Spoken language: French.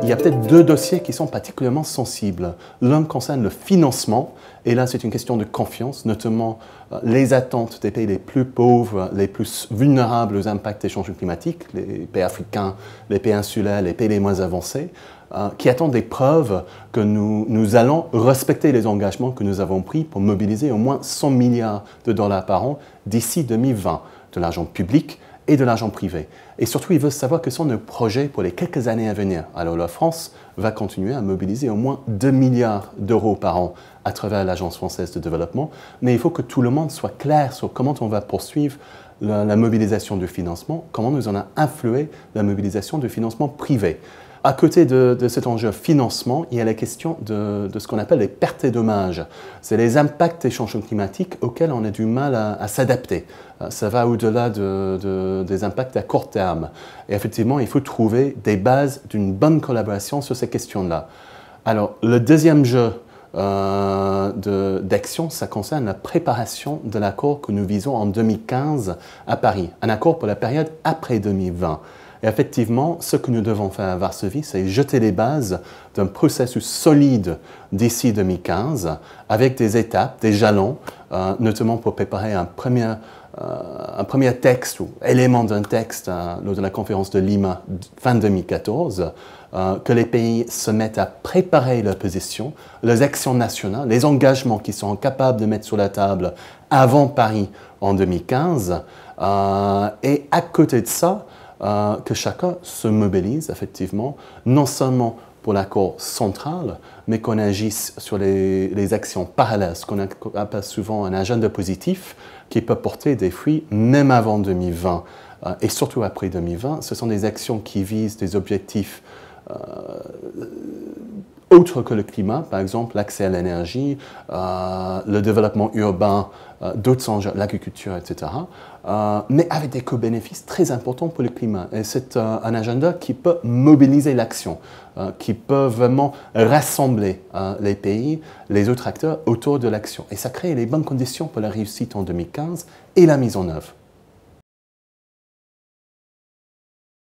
Il y a peut-être deux dossiers qui sont particulièrement sensibles. L'un concerne le financement, et là c'est une question de confiance, notamment les attentes des pays les plus pauvres, les plus vulnérables aux impacts des changements climatiques, les pays africains, les pays insulaires, les pays les moins avancés, qui attendent des preuves que nous allons respecter les engagements que nous avons pris pour mobiliser au moins 100 milliards de dollars par an d'ici 2020, de l'argent public et de l'argent privé. Et surtout, ils veulent savoir quels sont nos projets pour les quelques années à venir. Alors la France va continuer à mobiliser au moins 2 milliards d'euros par an à travers l'Agence française de développement, mais il faut que tout le monde soit clair sur comment on va poursuivre la mobilisation du financement, comment nous allons influer la mobilisation du financement privé. À côté de cet enjeu financement, il y a la question de ce qu'on appelle les pertes et dommages. C'est les impacts des changements climatiques auxquels on a du mal à s'adapter. Ça va au-delà des impacts à court terme. Et effectivement, il faut trouver des bases d'une bonne collaboration sur ces questions-là. Alors, le deuxième jeu d'action, ça concerne la préparation de l'accord que nous visons en 2015 à Paris. Un accord pour la période après 2020. Et effectivement, ce que nous devons faire à Varsovie, c'est jeter les bases d'un processus solide d'ici 2015, avec des étapes, des jalons, notamment pour préparer un premier texte ou élément d'un texte lors de la conférence de Lima fin 2014, que les pays se mettent à préparer leur position, leurs actions nationales, les engagements qu'ils sont capables de mettre sur la table avant Paris en 2015, et à côté de ça, que chacun se mobilise effectivement, non seulement pour l'accord central, mais qu'on agisse sur les actions parallèles, ce qu'on appelle souvent un agenda positif qui peut porter des fruits même avant 2020 et surtout après 2020. Ce sont des actions qui visent des objectifs autres que le climat, par exemple l'accès à l'énergie, le développement urbain, d'autres enjeux, l'agriculture, etc., mais avec des co-bénéfices très importants pour le climat. Et c'est un agenda qui peut mobiliser l'action, qui peut vraiment rassembler les pays, les autres acteurs autour de l'action. Et ça crée les bonnes conditions pour la réussite en 2015 et la mise en œuvre.